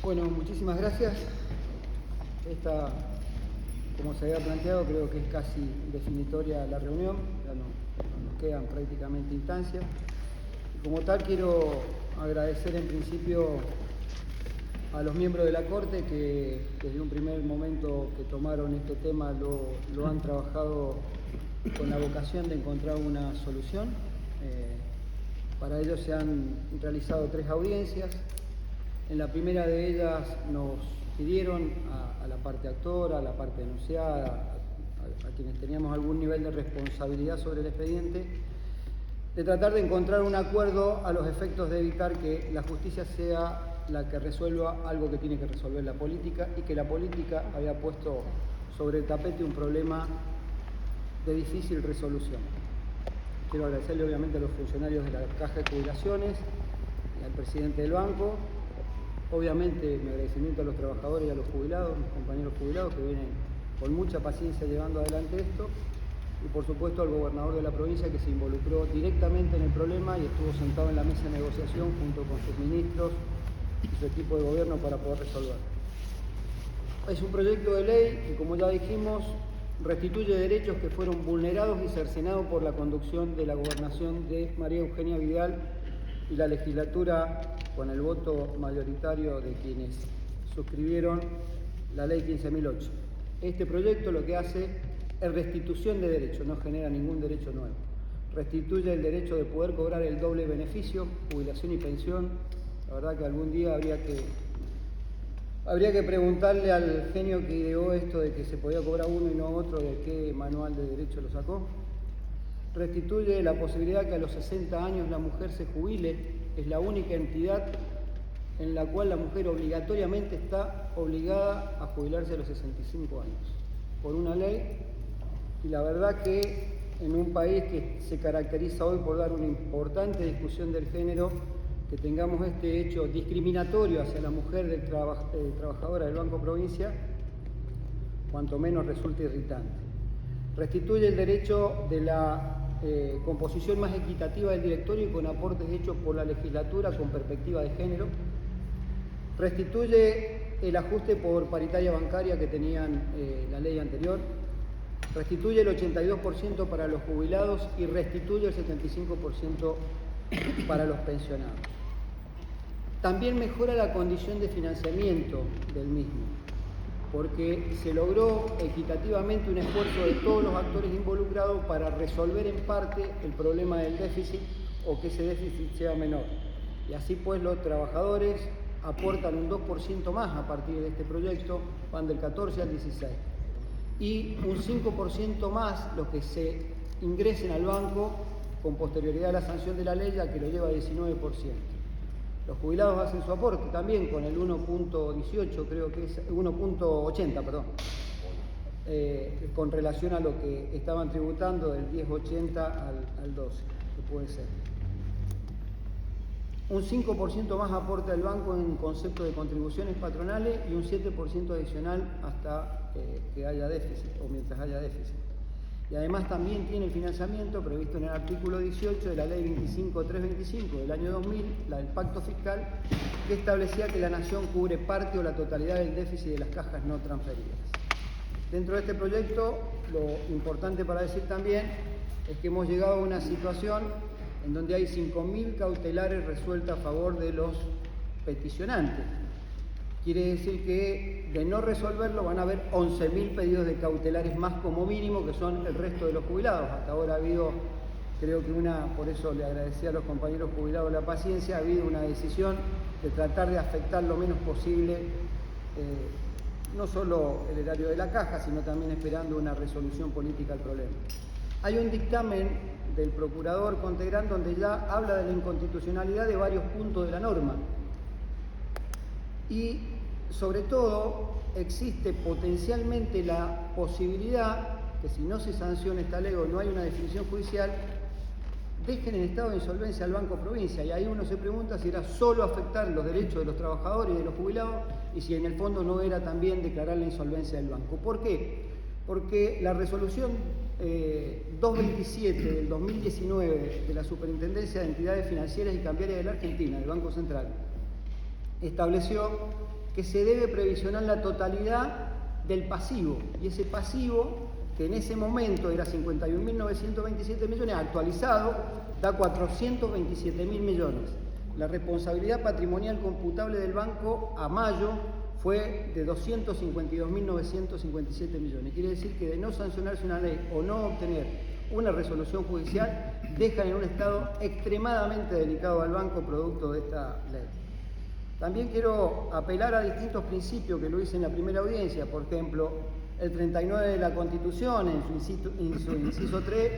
Bueno, muchísimas gracias. Esta, como se había planteado, creo que es casi definitoria la reunión, ya no nos quedan prácticamente instancias. Y como tal, quiero agradecer en principio a los miembros de la Corte que desde un primer momento que tomaron este tema lo han trabajado con la vocación de encontrar una solución. Para ello se han realizado 3 audiencias. En la primera de ellas nos pidieron a la parte actora, a la parte denunciada, a quienes teníamos algún nivel de responsabilidad sobre el expediente, de tratar de encontrar un acuerdo a los efectos de evitar que la justicia sea la que resuelva algo que tiene que resolver la política y que la política había puesto sobre el tapete un problema de difícil resolución. Quiero agradecerle obviamente a los funcionarios de la Caja de Jubilaciones y al presidente del banco. Obviamente mi agradecimiento a los trabajadores y a los jubilados, mis compañeros jubilados que vienen con mucha paciencia llevando adelante esto. Y por supuesto al gobernador de la provincia que se involucró directamente en el problema y estuvo sentado en la mesa de negociación junto con sus ministros y su equipo de gobierno para poder resolver. Es un proyecto de ley que, como ya dijimos, restituye derechos que fueron vulnerados y cercenados por la conducción de la gobernación de María Eugenia Vidal y la legislatura con el voto mayoritario de quienes suscribieron la ley 15.008. Este proyecto lo que hace es restitución de derechos, no genera ningún derecho nuevo. Restituye el derecho de poder cobrar el doble beneficio, jubilación y pensión. La verdad que algún día habría que preguntarle al genio que ideó esto de que se podía cobrar uno y no otro, de qué manual de derecho lo sacó. Restituye la posibilidad que a los 60 años la mujer se jubile. Es la única entidad en la cual la mujer obligatoriamente está obligada a jubilarse a los 65 años, por una ley. Y la verdad que en un país que se caracteriza hoy por dar una importante discusión del género, que tengamos este hecho discriminatorio hacia la mujer trabajadora del Banco Provincia, cuanto menos resulta irritante. Restituye el derecho de la composición más equitativa del directorio y con aportes hechos por la legislatura con perspectiva de género. Restituye el ajuste por paritaria bancaria que tenían la ley anterior. Restituye el 82% para los jubilados y restituye el 75% para los pensionados. También mejora la condición de financiamiento del mismo, porque se logró equitativamente un esfuerzo de todos los actores involucrados para resolver en parte el problema del déficit o que ese déficit sea menor. Y así pues los trabajadores aportan un 2% más a partir de este proyecto, van del 14 al 16. Y un 5% más los que se ingresen al banco con posterioridad a la sanción de la ley, ya que lo lleva a 19%. Los jubilados hacen su aporte también con el 1.18, creo que es 1.80, perdón, con relación a lo que estaban tributando del 10.80 al 12, que puede ser. Un 5% más aporta el banco en concepto de contribuciones patronales y un 7% adicional hasta que haya déficit o mientras haya déficit. Y además también tiene el financiamiento previsto en el artículo 18 de la ley 25325 del año 2000, la del Pacto Fiscal, que establecía que la Nación cubre parte o la totalidad del déficit de las cajas no transferidas. Dentro de este proyecto, lo importante para decir también es que hemos llegado a una situación en donde hay 5.000 cautelares resueltas a favor de los peticionantes. Quiere decir que de no resolverlo van a haber 11.000 pedidos de cautelares más como mínimo, que son el resto de los jubilados. Hasta ahora ha habido, creo que por eso le agradecí a los compañeros jubilados la paciencia, ha habido una decisión de tratar de afectar lo menos posible no solo el erario de la caja, sino también esperando una resolución política al problema. Hay un dictamen del procurador Contegrán donde ya habla de la inconstitucionalidad de varios puntos de la norma. Y sobre todo existe potencialmente la posibilidad que si no se sanciona esta ley o no hay una definición judicial, dejen en estado de insolvencia al Banco Provincia. Y ahí uno se pregunta si era solo afectar los derechos de los trabajadores y de los jubilados y si en el fondo no era también declarar la insolvencia del banco. ¿Por qué? Porque la resolución 227 del 2019 de la Superintendencia de Entidades Financieras y Cambiarias de la Argentina, del Banco Central, estableció que se debe previsionar la totalidad del pasivo, y ese pasivo, que en ese momento era 51.927 millones, actualizado, da 427.000 millones. La responsabilidad patrimonial computable del banco a mayo fue de 252.957 millones. Quiere decir que de no sancionarse una ley o no obtener una resolución judicial, dejan en un estado extremadamente delicado al banco producto de esta ley. También quiero apelar a distintos principios que lo hice en la primera audiencia, por ejemplo, el 39 de la Constitución, en su inciso 3,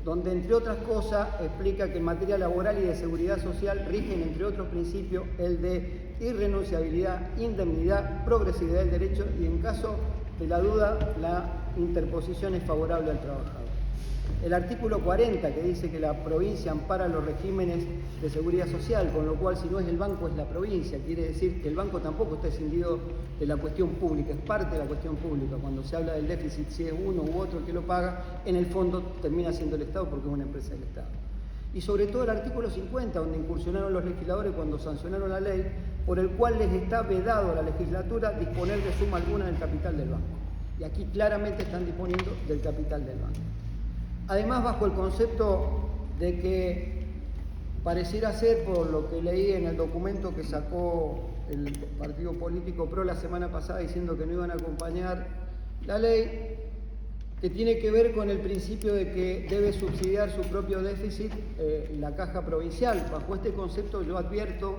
donde entre otras cosas explica que en materia laboral y de seguridad social rigen entre otros principios el de irrenunciabilidad, indemnidad, progresividad del derecho y en caso de la duda la interposición es favorable al trabajador. El artículo 40 que dice que la provincia ampara los regímenes de seguridad social, con lo cual si no es el banco es la provincia, quiere decir que el banco tampoco está escindido de la cuestión pública, es parte de la cuestión pública. Cuando se habla del déficit, si es uno u otro el que lo paga, en el fondo termina siendo el Estado porque es una empresa del Estado. Y sobre todo el artículo 50, donde incursionaron los legisladores cuando sancionaron la ley, por el cual les está vedado a la legislatura disponer de suma alguna del capital del banco. Y aquí claramente están disponiendo del capital del banco. Además, bajo el concepto de que pareciera ser, por lo que leí en el documento que sacó el partido político PRO la semana pasada diciendo que no iban a acompañar la ley, que tiene que ver con el principio de que debe subsidiar su propio déficit la caja provincial. Bajo este concepto yo advierto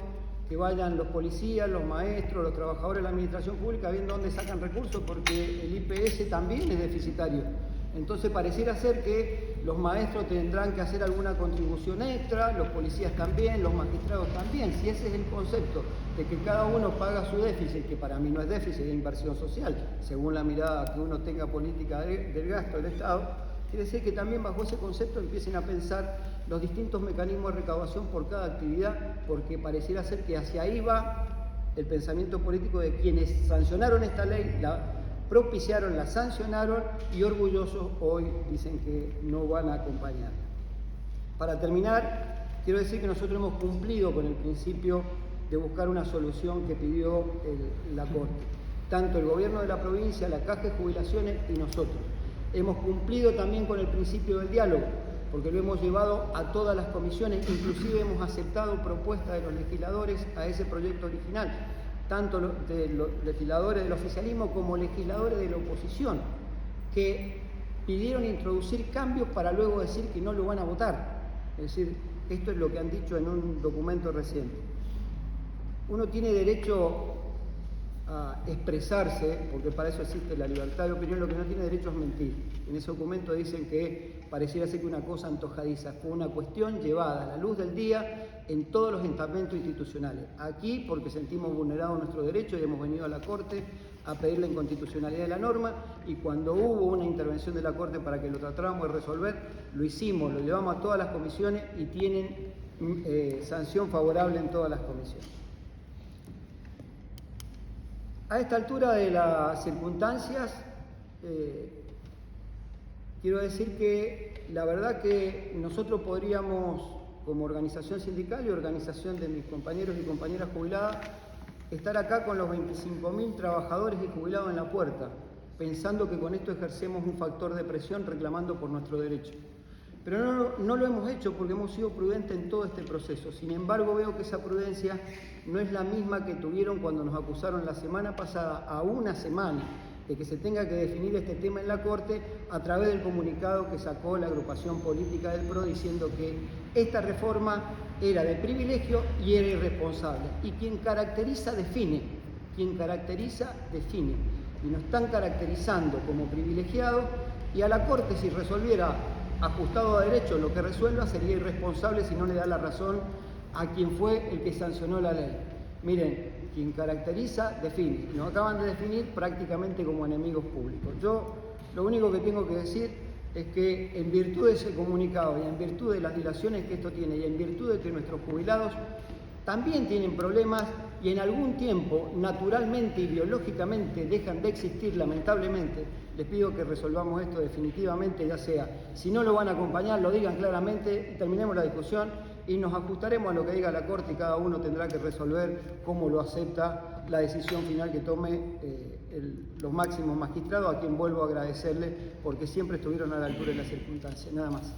que vayan los policías, los maestros, los trabajadores de la administración pública viendo dónde sacan recursos, porque el IPS también es deficitario. Entonces pareciera ser que los maestros tendrán que hacer alguna contribución extra, los policías también, los magistrados también. Si ese es el concepto de que cada uno paga su déficit, que para mí no es déficit, es inversión social, según la mirada que uno tenga política del gasto del Estado, quiere decir que también bajo ese concepto empiecen a pensar los distintos mecanismos de recaudación por cada actividad, porque pareciera ser que hacia ahí va el pensamiento político de quienes sancionaron esta ley, la propiciaron, la sancionaron y orgullosos hoy dicen que no van a acompañar. Para terminar, quiero decir que nosotros hemos cumplido con el principio de buscar una solución que pidió la Corte. Tanto el gobierno de la provincia, la Caja de Jubilaciones y nosotros. Hemos cumplido también con el principio del diálogo, porque lo hemos llevado a todas las comisiones, inclusive hemos aceptado propuestas de los legisladores a ese proyecto original, tanto de los legisladores del oficialismo como legisladores de la oposición, que pidieron introducir cambios para luego decir que no lo van a votar. Es decir, esto es lo que han dicho en un documento reciente. Uno tiene derecho a expresarse, porque para eso existe la libertad de opinión, lo que no tiene derecho es mentir. En ese documento dicen que pareciera ser que una cosa antojadiza, fue una cuestión llevada a la luz del día en todos los estamentos institucionales. Aquí porque sentimos vulnerados nuestros derechos y hemos venido a la Corte a pedir la inconstitucionalidad de la norma, y cuando hubo una intervención de la Corte para que lo tratáramos de resolver, lo hicimos, lo llevamos a todas las comisiones y tienen sanción favorable en todas las comisiones. A esta altura de las circunstancias, quiero decir que la verdad que nosotros podríamos, como organización sindical y organización de mis compañeros y compañeras jubiladas, estar acá con los 25.000 trabajadores y jubilados en la puerta, pensando que con esto ejercemos un factor de presión reclamando por nuestro derecho. Pero no lo hemos hecho porque hemos sido prudentes en todo este proceso. Sin embargo, veo que esa prudencia no es la misma que tuvieron cuando nos acusaron la semana pasada, a una semana de que se tenga que definir este tema en la Corte, a través del comunicado que sacó la agrupación política del PRO diciendo que esta reforma era de privilegio y era irresponsable. Y quien caracteriza, define. Quien caracteriza, define. Y nos están caracterizando como privilegiados, y a la Corte, si resolviera ajustado a derecho lo que resuelva, sería irresponsable si no le da la razón a quien fue el que sancionó la ley. Miren, quien caracteriza, define. Nos acaban de definir prácticamente como enemigos públicos. Yo lo único que tengo que decir es que en virtud de ese comunicado y en virtud de las dilaciones que esto tiene y en virtud de que nuestros jubilados también tienen problemas y en algún tiempo, naturalmente y biológicamente, dejan de existir, lamentablemente, les pido que resolvamos esto definitivamente, ya sea, si no lo van a acompañar, lo digan claramente y terminemos la discusión, y nos ajustaremos a lo que diga la Corte y cada uno tendrá que resolver cómo lo acepta la decisión final que tome los máximos magistrados, a quien vuelvo a agradecerle porque siempre estuvieron a la altura de las circunstancias. Nada más.